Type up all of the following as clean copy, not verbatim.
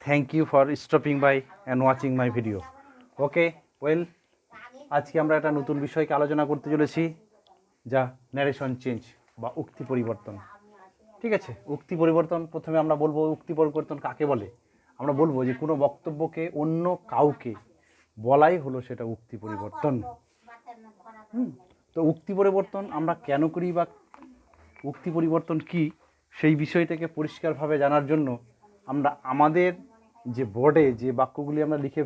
Thank you for stopping by and watching my video. Okay well, আজকে আমরা একটা নতুন বিষয়কে আলোচনা করতে চলেছি, যা ন্যারেশন চেঞ্জ বা উক্তি পরিবর্তন। ঠিক আছে, উক্তি পরিবর্তন। প্রথমে আমরা বলবো উক্তি পরিবর্তন কাকে বলে। আমরা বলবো যে কোনো বক্তব্যকে অন্য কাউকে বলাই হলো সেটা উক্তি পরিবর্তন। তো উক্তি পরিবর্তন আমরা কেন করি বা উক্তি পরিবর্তন কি, সেই বিষয়টাকে পরিষ্কারভাবে জানার জন্য আমরা আমাদের যে বোর্ডে যে বাক্যগুলি আমরা লিখে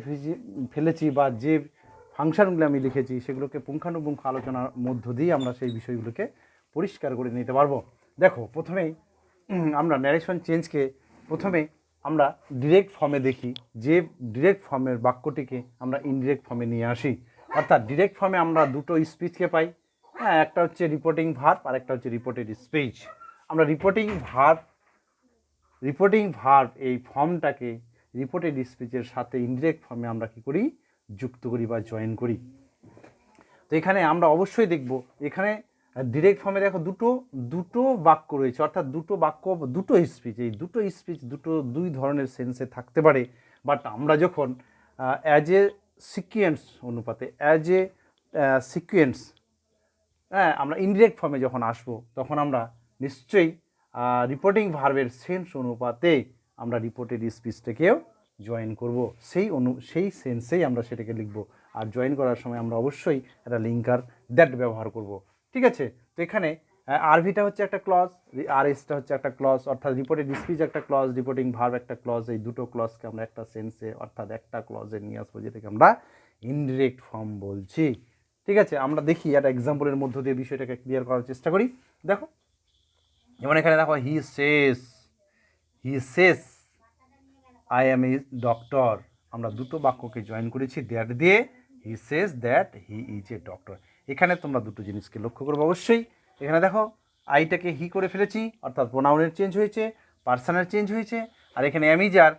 ফেলেছি বা যে ফাংশনগুলি আমি লিখেছি সেগুলোকে পুঙ্খানুপুঙ্খ আলোচনার মধ্য দিয়ে আমরা সেই বিষয়গুলোকে পরিষ্কার করে নিতে পারবো। দেখো, প্রথমেই আমরা ন্যারেশন চেঞ্জকে প্রথমে আমরা ডিরেক্ট ফর্মে দেখি, যে ডিরেক্ট ফর্মের বাক্যটিকে আমরা ইনডিরেক্ট ফর্মে নিয়ে আসি। অর্থাৎ ডিরেক্ট ফর্মে আমরা দুটো স্পিচকে পাই। হ্যাঁ, একটা হচ্ছে রিপোর্টিং ভার্ব আর একটা হচ্ছে রিপোর্টেড স্পিচ। আমরা রিপোর্টিং ভার্ব এই ফর্মটাকে রিপোর্টেড স্পিচের সাথে ইনডিরেক্ট ফর্মে আমরা কি করি, যুক্ত করি বা জয়েন করি। তো এখানে আমরা অবশ্যই দেখব, এখানে ডিরেক্ট ফর্মে দেখো দুটো বাক্য রয়েছে, অর্থাৎ দুটো বাক্য, দুটো স্পিচ। এই দুটো স্পিচ দুই ধরনের সেন্সে থাকতে পারে। বাট আমরা যখন অ্যাজ এ সিকুয়েন্স অনুপাতে হ্যাঁ, আমরা ইনডিরেক্ট ফর্মে যখন আসবো তখন আমরা নিশ্চয়ই রিপোর্টিং ভার্বের সেন্স অনুপাতে আমরা রিপোর্টেড স্পিচটাকেও জয়েন করব, সেই সেন্সেই আমরা সেটাকে লিখব। আর জয়েন করার সময় আমরা অবশ্যই একটা লিঙ্কার দ্যাট ব্যবহার করব। ঠিক আছে, তো এখানে আরভিটা হচ্ছে একটা ক্লজ, আর এসটা হচ্ছে একটা ক্লজ, অর্থাৎ রিপোর্টেড স্পিচ একটা ক্লজ, রিপোর্টিং ভার্ব একটা ক্লজ। এই দুটো ক্লজকে আমরা একটা সেন্সে অর্থাৎ একটা ক্লজে নিয়ে আসবো, যেটাকে আমরা ইনডিরেক্ট ফর্ম বলছি। ঠিক আছে, আমরা দেখি একটা এক্সাম্পলের মধ্য দিয়ে বিষয়টাকে ক্লিয়ার করার চেষ্টা করি। দেখো, যেমন এখানে দেখো, he says I am a doctor. আমরা দুটো বাক্যকে জয়েন করেছি দ্যাট দিয়ে। He says that he is a doctor. এখানে তোমরা দুটো জিনিসকে লক্ষ্য করবো অবশ্যই। এখানে দেখো, আইটাকে হি করে ফেলেছি, অর্থাৎ প্রোনাউনের চেঞ্জ হয়েছে, পার্সনের চেঞ্জ হয়েছে। আর এখানে অ্যামিজার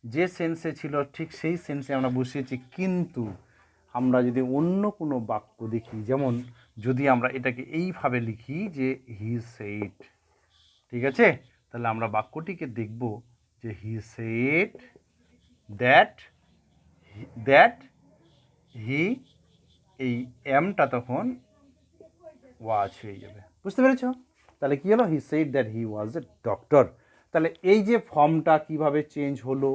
যে সেন্সে ছিল ঠিক সেই সেন্সে আমরা বসিয়েছি। কিন্তু আমরা যদি অন্য কোনো বাক্য দেখি, যেমন যদি আমরা এটাকে এইভাবে লিখি যে হি সেড, ঠিক আছে, তাহলে আমরা বাক্যটিকে দেখব যে হি সেড দ্যাট হি, এই এমটা তখন ওয়াজ হয়ে যাবে। বুঝতে পেরেছ? তাহলে কী হলো, he said that he was a doctor. তাহলে এই যে ফর্মটা কিভাবে চেঞ্জ হলো,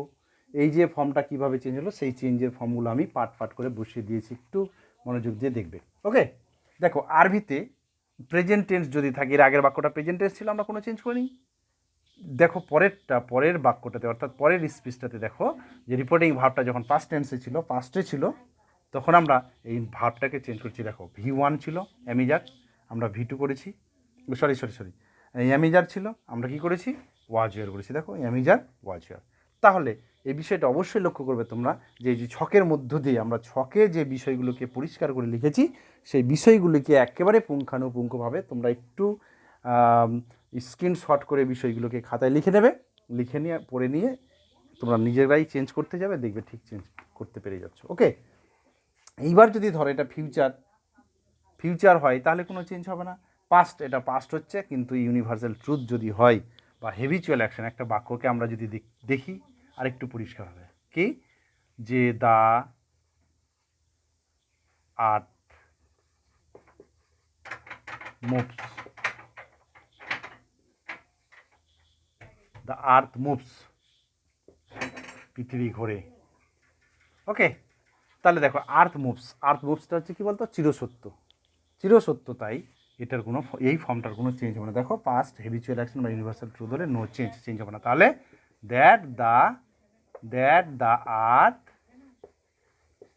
সেই চেঞ্জের ফর্মগুলো আমি পাট করে বসিয়ে দিয়েছি, একটু মনোযোগ দিয়ে দেখবে। ওকে, দেখো, আরভিতে প্রেজেন্ট টেন্স যদি থাকে, এর আগের বাক্যটা প্রেজেন্ট টেন্স ছিল, আমরা কোনো চেঞ্জ করিনি। দেখো পরের বাক্যটাতে অর্থাৎ পরের স্পিচটাতে দেখো যে রিপোর্টিং ভার্বটা যখন পাস্টে ছিল তখন আমরা এই ভার্বটাকে চেঞ্জ করছি। দেখো, V1 ছিল অ্যামিজার, আমরা V2 করেছি। সরি, অ্যামিজার ছিল, আমরা কি করেছি, ওয়াজ করেছি। দেখো, অ্যামিজার ওয়াজ। তাহলে এই বিষয়টা অবশ্যই লক্ষ্য করবে তোমরা, যে ছকের মধ্য দিয়ে আমরা ছকে যে বিষয়গুলোকে পরিষ্কার করে লিখেছি সেই বিষয়গুলিকে একেবারে পুঙ্খানুপুঙ্খভাবে তোমরা একটু স্ক্রিনশট করে বিষয়গুলোকে খাতায় লিখে নেবে। লিখে নিয়ে পড়ে নিয়ে তোমরা নিজেরাই চেঞ্জ করতে যাবে, দেখবে ঠিক চেঞ্জ করতে পেরে যাচ্ছ। ওকে, এইবার যদি ধরো এটা ফিউচার হয় তাহলে কোনো চেঞ্জ হবে না। এটা পাস্ট হচ্ছে, কিন্তু ইউনিভার্সাল ট্রুথ যদি হয় বা হেবিচুয়াল অ্যাকশন, একটা বাক্যকে আমরা যদি দেখি আর একটু পরিষ্কার হবে, কি, যে দ্য আর্থ মুভস, পৃথিবী ঘোরে। ওকে, তাহলে দেখো, আর্থ মুভসটা হচ্ছে কি বলতো, চিরসত্য। তাই এটার কোনো, এই ফর্মটার কোনো চেঞ্জ হবে না। দেখো, পাস্ট হেবিচুয়াল অ্যাকশন বা ইউনিভার্সাল ট্রুথ হলে নো চেঞ্জ হবে না। তাহলে that the earth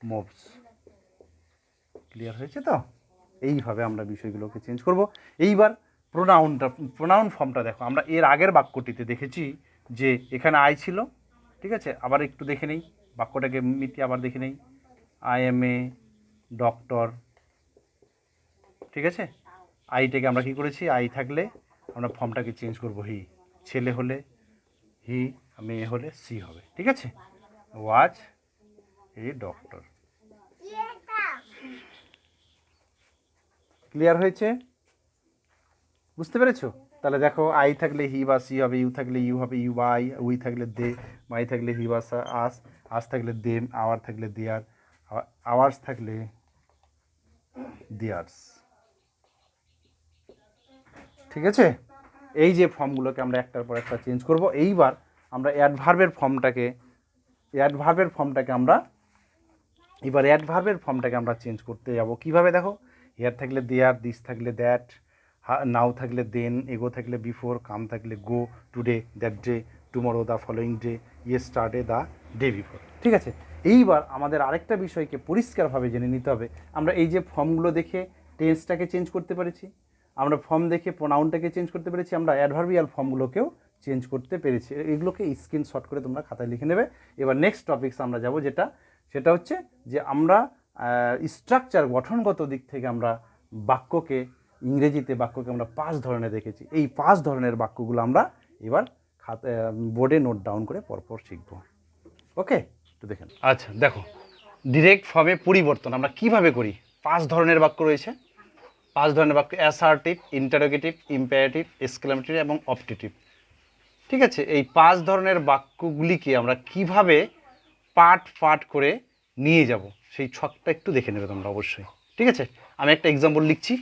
moves. Clear হয়েছে তো? এইভাবে আমরা বিষয়গুলোকে চেঞ্জ করব। এইবার প্রোনাউন ফর্মটা দেখো, আমরা এর আগের বাক্যটিতে দেখেছি যে এখানে আই ছিল। ঠিক আছে, আবার একটু দেখে নেই বাক্যটাকে আবার দেখে নেই। I am a doctor. ঠিক আছে, আইটাকে আমরা কি করেছি, আই থাকলে আমরা ফর্মটাকে চেঞ্জ করব, হি। ছেলে হলে হি, মেয়ে হলে সি হবে। ঠিক আছে, ওয়াজ এ ডক্টর। ক্লিয়ার হয়েছে? বুঝতে পেরেছো? তাহলে দেখো আই থাকলে হি বা সি হবে, ইউ থাকলে ইউ হবে, ইউ বা আই, উই থাকলে দে, মাই থাকলে হি বা আস, আস থাকলে দেম, আওয়ার থাকলে দেয়ার, আওয়ার্স থাকলে দেয়ার্স। ঠিক আছে, এই যে ফর্মগুলোকে আমরা একটার পর একটা চেঞ্জ করব। এইবার আমরা অ্যাডভার্বের ফর্মটাকে আমরা চেঞ্জ করতে যাব কীভাবে? দেখো, হেয়ার থাকলে দেয়ার, দিস থাকলে দ্যাট, নাও থাকলে দেন, এগো থাকলে বিফোর, কাম থাকলে go, today that day, tomorrow the following day, yesterday the day before. ঠিক আছে, এইবার আমাদের আরেকটা বিষয়কে পরিষ্কারভাবে জেনে নিতে হবে। আমরা এই যে ফর্মগুলো দেখে টেন্সটাকে চেঞ্জ করতে পেরেছি, আমরা ফর্ম দেখে প্রোনাউনটাকে চেঞ্জ করতে পেরেছি, আমরা অ্যাডভার্বিয়াল ফর্মগুলোকেও চেঞ্জ করতে পেরেছি। এগুলোকে স্ক্রিনশট করে তোমরা খাতায় লিখে নেবে। এবার নেক্সট টপিকস আমরা যাব, সেটা হচ্ছে যে আমরা স্ট্রাকচার, গঠনগত দিক থেকে আমরা বাক্যকে, ইংরেজিতে বাক্যকে আমরা 5 ধরনের দেখেছি। এই 5 ধরনের বাক্যগুলো আমরা এবার বোর্ডে নোট ডাউন করে পরপর শিখব। ওকে, একটু দেখেন। আচ্ছা দেখো, ডিরেক্ট ফর্মে পরিবর্তন আমরা কিভাবে করি। 5 ধরনের বাক্য রয়েছে। 5 ধরনের বাক্য: অ্যাসার্টিভ, ইন্টারোগেটিভ, ইম্পারেটিভ, এক্সক্লেমেটরি এবং অপটেটিভ। ঠিক আছে, এই 5 ধরনের বাক্যগুলিকে আমরা কিভাবে পার্ট করে নিয়ে যাব, সেই ছকটা একটু দেখে নেবে তোমরা অবশ্যই। ঠিক আছে, আমি একটা এক্সাম্পল লিখছি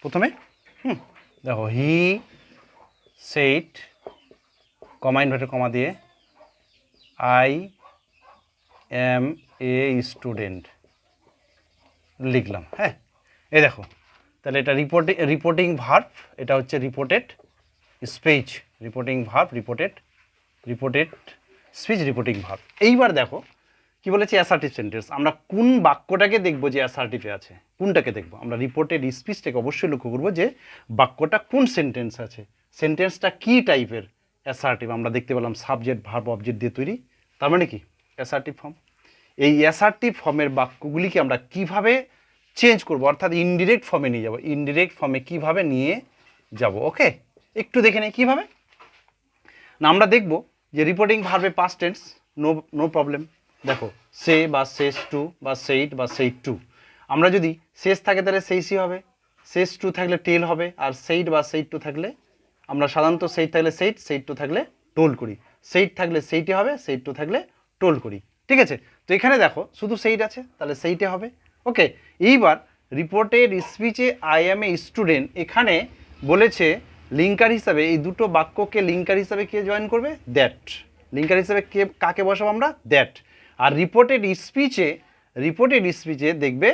প্রথমে। দেখো, হি সেইড, কমা ইনভার্টেড কমা দিয়ে, আই এম এ স্টুডেন্ট লিখলাম। হ্যাঁ, এই দেখো, তাহলে এটা রিপোর্টিং ভার্ব, এটা হচ্ছে reported speech, reporting verb, reported speech, reporting verb. এইবার দেখো কি বলেছে, অ্যাসার্টিভ সেন্টেন্স। আমরা কোন বাক্যটাকে দেখবো যে অ্যাসার্টিভে আছে, কোনটাকে দেখবো? আমরা রিপোর্টেড স্পিচটাকে অবশ্যই লক্ষ্য করবো যে বাক্যটা কোন সেন্টেন্স আছে, সেন্টেন্সটা কি টাইপের অ্যাসার্টিভ। আমরা দেখতে পেলাম সাবজেক্ট, ভার্ব, অবজেক্ট দিয়ে তৈরি, তার মানে কি অ্যাসার্টিভ ফর্ম। এই অ্যাসার্টিভ ফর্মের বাক্যগুলিকে আমরা কিভাবে চেঞ্জ করব, অর্থাৎ ইনডিরেক্ট ফর্মে নিয়ে যাব। ইনডিরেক্ট ফর্মে কিভাবে নিয়ে যাব, ওকে, একটু দেখে নেই কীভাবে না। আমরা দেখব যে রিপোর্টিং ভার্বে পাস্ট টেন্স, নো প্রবলেম। দেখো, সে বা সেস টু বা সেইট বা সেইট টু। আমরা যদি শেষ থাকে তাহলে সেইসই হবে, শেষ টু থাকলে টেল হবে, আর সেইট বা সেইট টু থাকলে আমরা সাধারণত সেইট থাকলে সেইট টু থাকলে টোল করি। সেইট থাকলে সেইটে হবে, সেইট টু থাকলে টোল করি। ঠিক আছে, তো এখানে দেখো শুধু সেইট আছে, তাহলে সেইটে হবে। ওকে, এইবার রিপোর্টেড স্পিচে আই এম এ স্টুডেন্ট, এখানে বলেছে লিঙ্কার হিসাবে, এই দুটো বাক্যকে লিঙ্কার হিসাবে কে জয়েন করবে? দ্যাট। লিঙ্কার হিসাবে কাকে বসাবো আমরা? দ্যাট। আর রিপোর্টেড স্পিচে দেখবে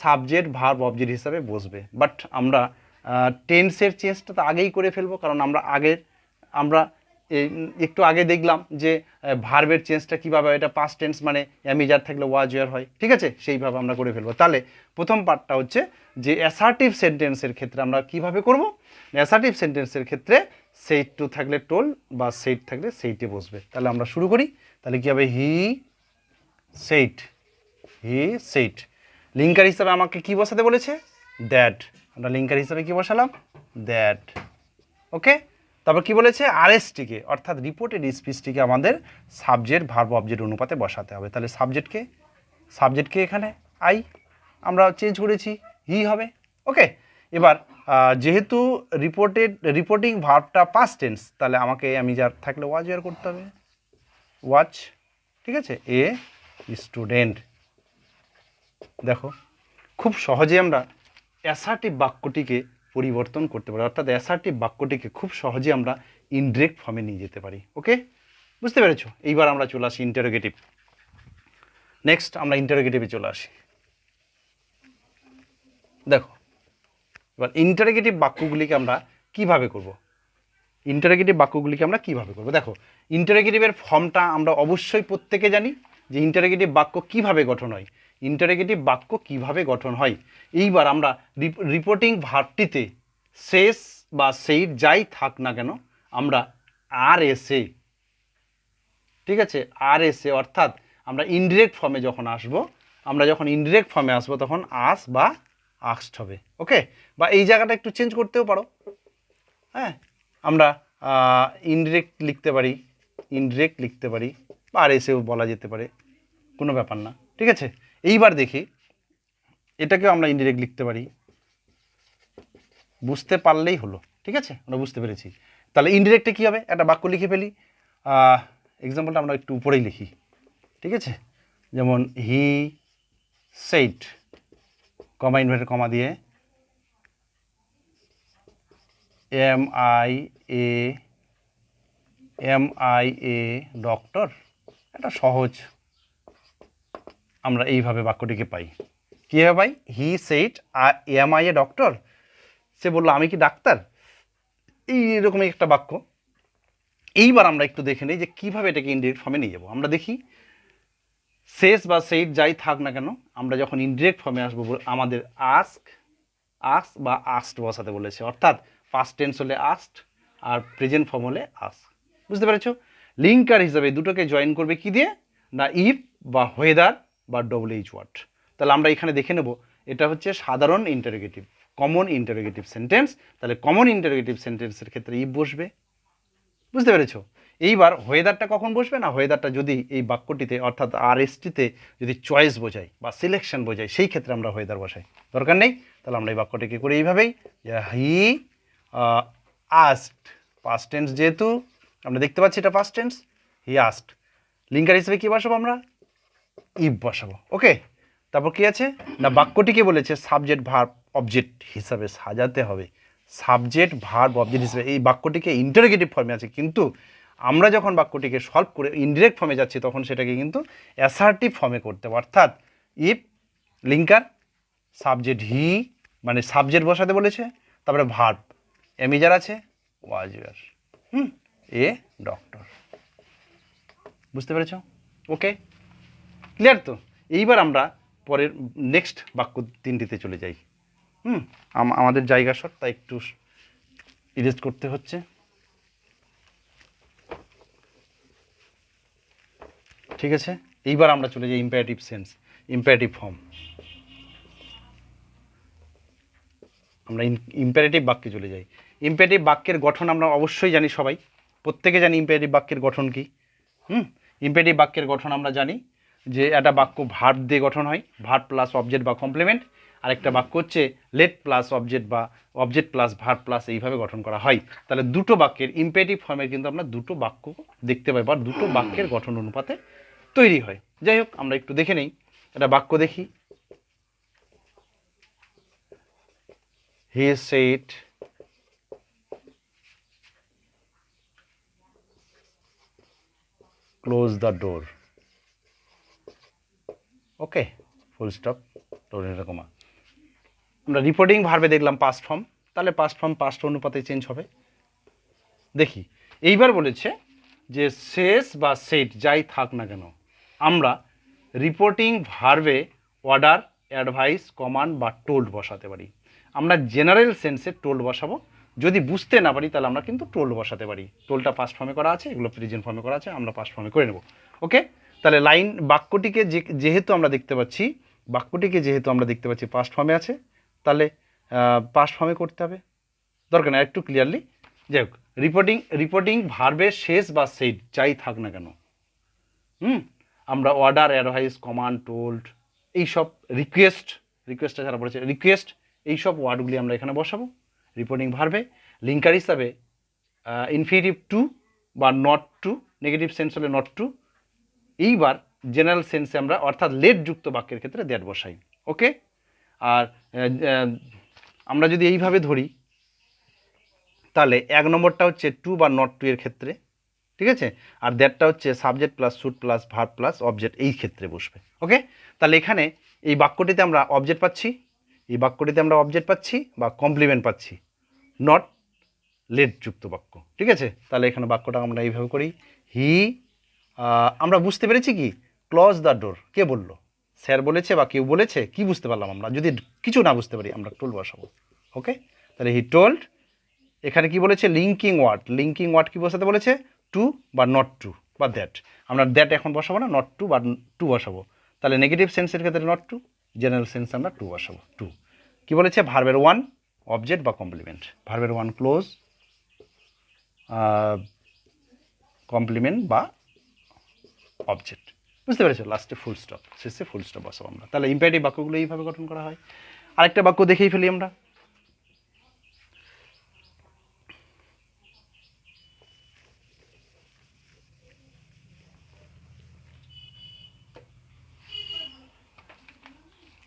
সাবজেক্ট, ভার্ব, অবজেক্ট হিসাবে বসবে। বাট আমরা টেন্সের চেঞ্জটা তো আগেই করে ফেলবো, কারণ আমরা একটু আগে দেখলাম যে ভার্বের চেঞ্জটা কীভাবে, এটা পাস্ট টেন্স মানে অ্যামিজার থাকলে ওয়াজ ওয়ার হয়। ঠিক আছে, সেইভাবে আমরা করে ফেলবো। তাহলে প্রথম পার্টটা হচ্ছে যে অ্যাসার্টিভ সেন্টেন্সের ক্ষেত্রে আমরা কিভাবে করব। অ্যাসার্টিভ সেন্টেন্সের ক্ষেত্রে সেইট টু থাকলে টোল বা সেইট থাকলে সেইটে বসবে। তাহলে আমরা শুরু করি। তাহলে কী হবে? হি সেইট। লিঙ্কার হিসাবে আমাকে কি বসাতে বলেছে? দ্যাট। আমরা লিঙ্কার হিসাবে কি বসালাম? দ্যাট। ওকে, তারপর কি বলেছে? আরএসটিকে, অর্থাৎ রিপোর্টেড স্পিচটিকে আমাদের সাবজেক্ট, ভার্ব, অবজেক্ট অনুপাতে বসাতে হবে। তাহলে সাবজেক্টকে এখানে আই আমরা চেঞ্জ করেছি, হি হবে। ওকে, এবার যেহেতু রিপোর্টিং ভার্বটা পাস্ট টেন্স, তাহলে আমাকে আমি যার থাকলে ওয়াজ ওয়ার করতে হবে, ওয়াচ। ঠিক আছে, এ স্টুডেন্ট। দেখো, খুব সহজে আমরা অ্যাসার্টিভ বাক্যটিকে পরিবর্তন করতে পারি, অর্থাৎ অ্যাসার্টিভ বাক্যটিকে খুব সহজে আমরা ইনডিরেক্ট ফর্মে নিয়ে যেতে পারি। ওকে, বুঝতে পেরেছো? এইবার আমরা চলে আসি ইন্টারোগেটিভ। নেক্সট আমরা ইন্টারোগেটিভে চলে আসি। দেখো, এবার ইন্টারোগেটিভ বাক্যগুলিকে আমরা কিভাবে করব। দেখো, ইন্টারোগেটিভের ফর্মটা আমরা অবশ্যই প্রত্যেকে জানি যে ইন্টারোগেটিভ বাক্য কিভাবে গঠন হয়। এইবার আমরা রিপোর্টিং ভার্বটিতে শেষ বা সেইট যাই থাক না কেন, আমরা আর এসে, ঠিক আছে, আর এসে, অর্থাৎ আমরা ইনডিরেক্ট ফর্মে যখন আসবো, তখন আস বা আক্সড হবে। ওকে, বা এই জায়গাটা একটু চেঞ্জ করতেও পারো। হ্যাঁ, আমরা ইনডিরেক্ট লিখতে পারি, বা আর এসেও বলা যেতে পারে, কোনো ব্যাপার না। ঠিক আছে, এইবার দেখি এটাকেও আমরা ইনডিরেক্ট লিখতে পারি, বুঝতে পারলেই হলো। ঠিক আছে, আমরা বুঝতে পেরেছি। তাহলে ইনডিরেক্টে কী হবে, একটা বাক্য লিখে ফেলি। এক্সাম্পলটা আমরা একটু উপরেই লিখি, ঠিক আছে। যেমন হি সেইড, কমা ইনভার্টেড কমা দিয়ে এম আই এ ডক্টর। এটা সহজ, আমরা এইভাবে বাক্যটিকে পাই। কীভাবে পাই? He said am I a doctor, সে বললো আমি কি ডাক্তার, এইরকমই একটা বাক্য। এইবার আমরা একটু দেখে নিই যে কীভাবে এটাকে ইনডিরেক্ট ফর্মে নিয়ে যাবো। আমরা দেখি শেষ বা সেইড যাই থাক না কেন, আমরা যখন ইনডিরেক্ট ফর্মে আসবো আমাদের আস্ক বা আস্ট বসাতে বলেছে, অর্থাৎ পাস্ট টেন্স হলে আস্ট আর প্রেজেন্ট ফর্ম হলে আস্ক। বুঝতে পেরেছো? লিঙ্কার হিসাবে দুটোকে জয়েন করবে কি দিয়ে না, ইফ বা হোয়েদার বা ডব্লিউএইচ ওয়ার্ড। তাহলে আমরা এখানে দেখে নেব এটা হচ্ছে সাধারণ ইন্টারোগেটিভ, কমন ইন্টারোগেটিভ সেন্টেন্স। তাহলে কমন ইন্টারোগেটিভ সেন্টেন্সের ক্ষেত্রে ইফ বসবে। বুঝতে পেরেছো? এইবার হোয়েদারটা কখন বসবে না, হোয়েদারটা যদি এই বাক্যটিতে অর্থাৎ আরএসটিতে যদি চয়েস বোঝায় বা সিলেকশন বোঝায়, সেই ক্ষেত্রে আমরা হোয়েদার বসাই, দরকার নেই। তাহলে আমরা এই বাক্যটিকে করে এইভাবেই, হি আস্কড, পাস্ট টেন্স যেহেতু আমরা দেখতে পাচ্ছি এটা past tense, he asked. Linker হিসেবে কী বসাবো আমরা? ইফ বসাবো। ওকে, তারপর কি আছে না, বাক্যটিকে বলেছে সাবজেক্ট ভার্ব অবজেক্ট হিসাবে সাজাতে হবে। সাবজেক্ট ভার্ব অবজেক্ট হিসেবে এই বাক্যটিকে ইন্টারোগেটিভ ফর্মে আছে, কিন্তু আমরা যখন বাক্যটিকে সলভ করে ইনডিরেক্ট ফর্মে যাচ্ছি তখন সেটাকে কিন্তু অ্যাসার্টিভ ফর্মে করতে হবে। অর্থাৎ ইফ লিঙ্কার সাবজেক্ট হি, মানে সাবজেক্ট বসাতে বলেছে, তারপরে ভার্ব এমিজার আছে ওয়াজ ইউর, এ ডক্টর। বুঝতে পেরেছ? ওকে, ক্লিয়ার তো? এইবার আমরা পরের নেক্সট বাক্য তিনটিতে চলে যাই। আমাদের জায়গা শর্ট, তাই একটু ইরেজ করতে হচ্ছে। ঠিক আছে, এইবার আমরা চলে যাই ইম্পারেটিভ সেন্স, ইম্পারেটিভ ফর্ম। আমরা ইম্পারেটিভ বাক্যে চলে যাই। ইম্পারেটিভ বাক্যের গঠন আমরা অবশ্যই জানি, সবাই প্রত্যেকে জানি ইম্পারেটিভ বাক্যের গঠন কি। ইম্পারেটিভ বাক্যের গঠন আমরা জানি যে একটা বাক্য ভার্ব দিয়ে গঠন হয়, ভার্ব প্লাস অবজেক্ট বা কমপ্লিমেন্ট। আর একটা বাক্য হচ্ছে লেট প্লাস অবজেক্ট বা অবজেক্ট প্লাস ভার্ব প্লাস, এইভাবে গঠন করা হয়। তাহলে দুটো বাক্যের ইম্পারেটিভ ফর্মের কিন্তু আমরা দুটো বাক্য দেখতে পাই, বা দুটো বাক্যের গঠন অনুপাতে তৈরি হয়। যাই হোক, আমরা একটু দেখে নেই, একটা বাক্য দেখি। He said close the door. Okay, full stop, এরকম। আমরা রিপোর্টিং ভার্বে দেখলাম পাস্ট ফর্ম, তাহলে পাস্ট ফর্ম পাস্ট অনুপাতে চেঞ্জ হবে। দেখি এইবার বলেছে যে শেষ বা সেট যাই থাক না কেন, আমরা রিপোর্টিং ভার্বে অর্ডার, অ্যাডভাইস, কমান্ড বা টোল্ড বসাতে পারি। আমরা জেনারেল সেন্সে টোল্ড বসাবো, যদি বুঝতে না পারি তাহলে আমরা কিন্তু টোল্ড বসাতে পারি। টোল্ডটা পাস্ট ফর্মে করা আছে, এগুলো প্রেজেন্ট ফর্মে করা আছে, আমরা পাস্ট ফর্মে করে নেব। ওকে, তাহলে লাইন বাক্যটিকে যেহেতু আমরা দেখতে পাচ্ছি, পাস্ট ফর্মে আছে, তাহলে পাস্ট ফর্মে করতে হবে, দরকার না একটু ক্লিয়ারলি। যাই হোক, রিপোর্টিং ভার্বের শেষ বা সেট যাই থাক না কেন, আমরা অর্ডার, অ্যাডভাইস, কমান্ড, টোল্ড, এইসব রিকোয়েস্টটা যারা বলেছে রিকোয়েস্ট, এইসব ওয়ার্ডগুলি আমরা এখানে বসাবো রিপোর্টিং ভার্বে। লিঙ্কার হিসাবে ইনফিনিটিভ টু বা নট টু, নেগেটিভ সেন্স হলে নট টু। এইবার জেনারেল সেন্সে আমরা অর্থাৎ লেট যুক্ত বাক্যের ক্ষেত্রে দ্যাট বসাই। ওকে, আর আমরা যদি এইভাবে ধরি তাহলে এক নম্বরটা হচ্ছে টু বা নট টু এর ক্ষেত্রে, ঠিক আছে, আর দ্যাটটা হচ্ছে subject plus should plus verb plus object, এই ক্ষেত্রে বসবে। ওকে, তাহলে এখানে এই বাক্যটিতে আমরা অবজেক্ট পাচ্ছি, বা কমপ্লিমেন্ট পাচ্ছি, নট লেট যুক্ত বাক্য। ঠিক আছে, তাহলে এখানে বাক্যটা আমরা এইভাবে করি, হি, আমরা বুঝতে পেরেছি কি ক্লোজ দ্য ডোর, কে বললো, স্যার বলেছে বা কেউ বলেছে, কি বুঝতে পারলাম আমরা? যদি কিছু না বুঝতে পারি আমরা টোল্ড বসাবো। ওকে, তাহলে হি টোল্ড, এখানে কি বলেছে লিঙ্কিং ওয়ার্ড কি বসাতে বলেছে, টু বা নট টু বা দ্যাট। আমরা দ্যাট এখন বসাবো না, নট টু বা টু বসাবো। তাহলে নেগেটিভ সেন্সের ক্ষেত্রে নট টু, জেনারেল সেন্সে আমরা টু বসাবো। টু কি বলেছে, ভার্বের ওয়ান অবজেক্ট বা কমপ্লিমেন্ট, ভার্বের ওয়ান ক্লোজ, কমপ্লিমেন্ট বা অবজেক্ট। বুঝতে পেরেছো? লাস্টে ফুল স্টপ, শেষে ফুল স্টপ বসাবো আমরা। তাহলে ইম্পারেটিভ বাক্যগুলো এইভাবে গঠন করা হয়। আরেকটা বাক্য দেখেই ফেলি আমরা।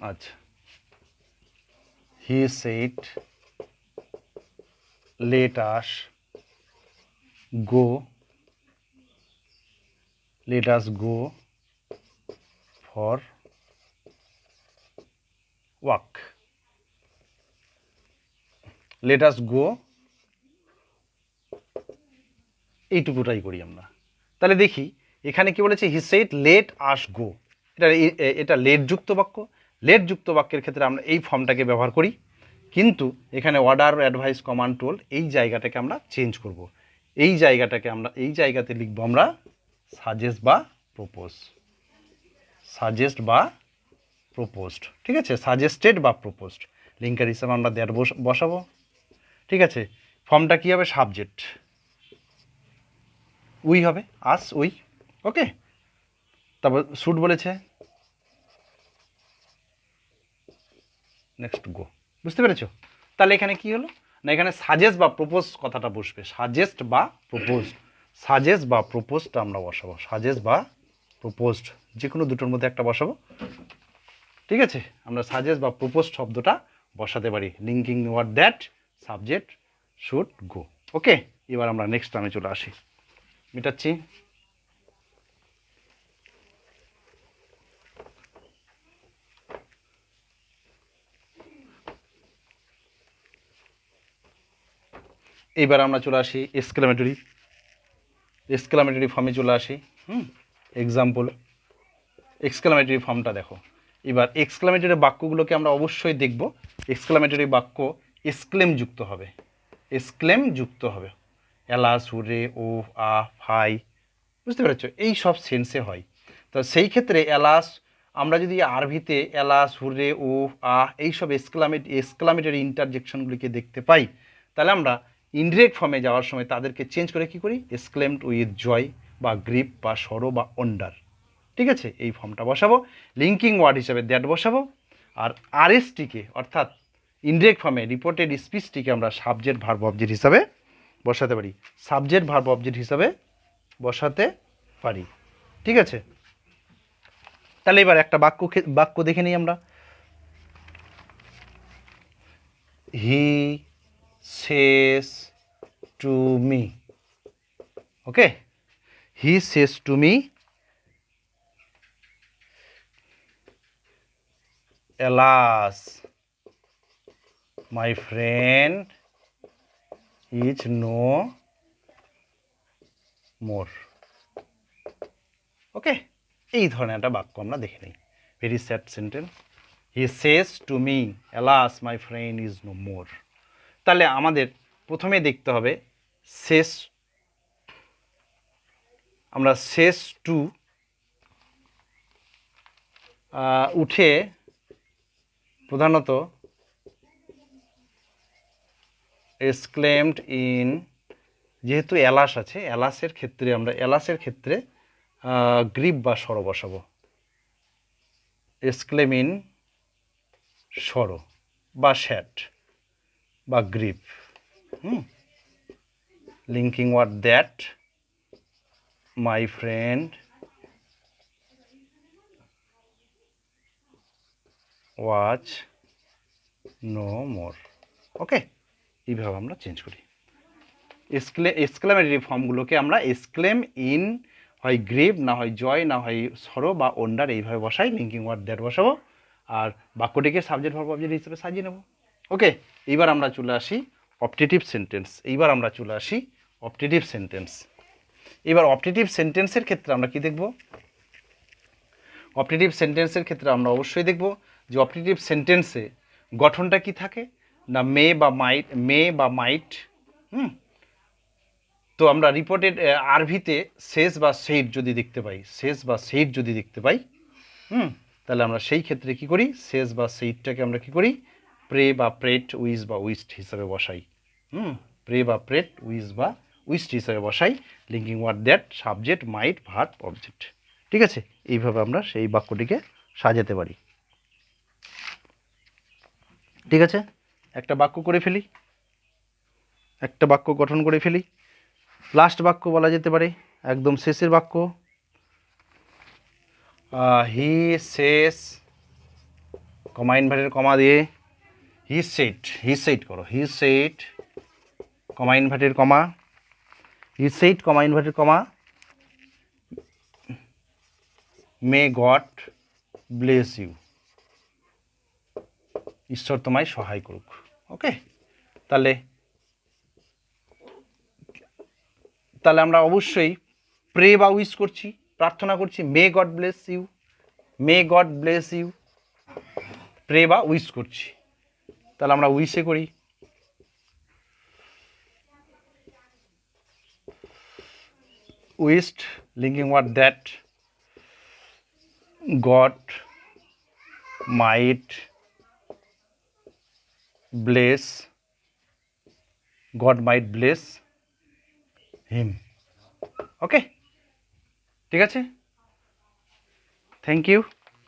আচ্ছা, he said let us go, let us go for walk, let us go, এইটুকুটাই করি আমরা। তাহলে দেখি এখানে কি বলেছে, হি সেড লেট আস গো, এটা লেট যুক্ত বাক্য। লেট যুক্ত বাক্যের ক্ষেত্রে আমরা এই ফর্মটাকে ব্যবহার করি, কিন্তু এখানে অর্ডার, অ্যাডভাইস, কমান্ড, টোল এই জায়গাটাকে আমরা চেঞ্জ করব। এই জায়গাটাকে আমরা এই জায়গাতে লিখব আমরা সাজেস্ট বা প্রপোজ, সাজেস্ট বা প্রপোজড, ঠিক আছে, সাজেস্টেড বা প্রপোজড। লিঙ্কার হিসাবে আমরা দ্যাট বসাবো, ঠিক আছে। ফর্মটা কী হবে, সাবজেক্ট উই হবে, আস উই, ওকে। তারপর শুট বলেছে, নেক্সট গো, বুঝতে পেরেছো? তাহলে এখানে কি হলো না, এখানে সাজেস্ট বা প্রপোজ কথাটা বসবে, সাজেস্ট বা প্রপোজ, সাজেস্ট বা প্রপোজটা আমরা বসাবো, সাজেস্ট বা প্রপোজড, যে কোনো দুটোর মধ্যে একটা বসাবো, ঠিক আছে। আমরা সাজেস্ট বা প্রপোজ শব্দটা বসাতে পারি, linking word that subject should go, okay. এবার আমরা নেক্সট টার্মে চলে আসি, মেটাচ্ছি। এইবার আমরা চলে আসি এক্সক্লামেটরি, এক্সক্লামেটরি ফর্মে চলে আসি। এক্সাম্পল, এক্সক্লামেটরি ফর্মটা দেখো। এবার এক্সক্লামেটরি বাক্যগুলোকে আমরা অবশ্যই দেখব। এক্সক্লামেটরি বাক্য এক্সক্লেম যুক্ত হবে, এক্সক্লেম যুক্ত হবে, এলাস, হুরে, ও, আ, ফাই, বুঝতে পেরেছ, এই সব সেন্সে হয়। তো সেই ক্ষেত্রে এলাস, আমরা যদি আরভিতে এলাস, হুরে, ও, আ এইসব এক্সক্লামেটরি ইন্টারজেকশনগুলিকে দেখতে পাই, তাহলে আমরা ইনডিরেক্ট ফর্মে যাওয়ার সময় তাদেরকে চেঞ্জ করে কি করি, এক্সক্লেমড উইথ জয় বা গ্রিপ বা সরো বা অন্ডার, ঠিক আছে, এই ফর্মটা বসাবো। লিঙ্কিং ওয়ার্ড হিসাবে দ্যাট বসাবো। আর আরএসটিকে অর্থাৎ ইনডিরেক্ট ফর্মে রিপোর্টেড স্পিচটিকে আমরা সাবজেক্ট ভার্ব অবজেক্ট হিসাবে বসাতে পারি, সাবজেক্ট ভার্ব অবজেক্ট হিসাবে বসাতে পারি, ঠিক আছে। তাহলে এবার একটা বাক্য দেখে নিই আমরা। He says to me, okay, he says to me, alas my friend is no more, okay. এই ধরনের একটা বাক্য আমরা দেখে নিই, very sad sentence, he says to me alas my friend is no more। তাহলে আমাদের প্রথমে দেখতে হবে শেষ, আমরা শেষ টু উঠে প্রধানত এক্সক্লেমড ইন, যেহেতু এলাস আছে, এলাসের ক্ষেত্রে আমরা এলাসের ক্ষেত্রে গ্রিপ বা সরো বসাবো, এক্সক্লেম ইন সরো বা শ্যাট বা grief, linking word that my friend was no more, okay. এইভাবে আমরা চেঞ্জ করি। এক্সক্লেমেটরি ফর্মগুলোকে আমরা এক্সক্লেম ইন, হয় গ্রিপ, না হয় জয়, না হয় সরো বা অন্ডার, এইভাবে বসাই, লিঙ্কিং ওয়ার্ড দ্যাট বসাবো, আর বাক্যটিকে সাবজেক্ট ভার্ব অবজেক্ট হিসেবে সাজিয়ে নেব, ওকে। এইবার আমরা চলে আসি অপটেটিভ সেন্টেন্স, এইবার আমরা চলে আসি অপটেটিভ সেন্টেন্স। এবার অপটেটিভ সেন্টেন্সের ক্ষেত্রে আমরা কি দেখব, অপটেটিভ সেন্টেন্সের ক্ষেত্রে আমরা অবশ্যই দেখব যে অপটেটিভ সেন্টেন্সে গঠনটা কি থাকে না, মে বা মাইট, মে বা মাইট, তো আমরা রিপোর্টেড আরভিতে শেষ বা সেইট যদি দেখতে পাই, শেষ বা সেইট যদি দেখতে পাই, তাহলে আমরা সেই ক্ষেত্রে কি করি, শেষ বা সেইটটাকে আমরা কি করি, প্রে বা প্রেট, উইজ বা উইস্ট হিসাবে বসাই, প্রে বা প্রেট, উইজ বা উইস্ট হিসাবে বসাই, linking word that subject might verb object, ঠিক আছে। এইভাবে আমরা সেই বাক্যটিকে সাজাতে পারি, ঠিক আছে। একটা বাক্য করে ফেলি, একটা বাক্য গঠন করে ফেলি, লাস্ট বাক্য বলা যেতে পারে, একদম শেষের বাক্য, হি সেজ কমা ইনভার্টেড কমা দিয়ে হি সেড করো, he said comma inverted comma, he said comma inverted comma, may God bless you, ঈশ্বর তোমায় সহায় করুক। ওকে, তাহলে আমরা অবশ্যই প্রে বা উইশ করছি, প্রার্থনা করছি, may God bless you, may God bless you, pray বা উইশ করছি। তাহলে আমরা উইশে করি, wished linking word that God might bless, God might bless him. Okay, ঠিক আছে, থ্যাংক ইউ।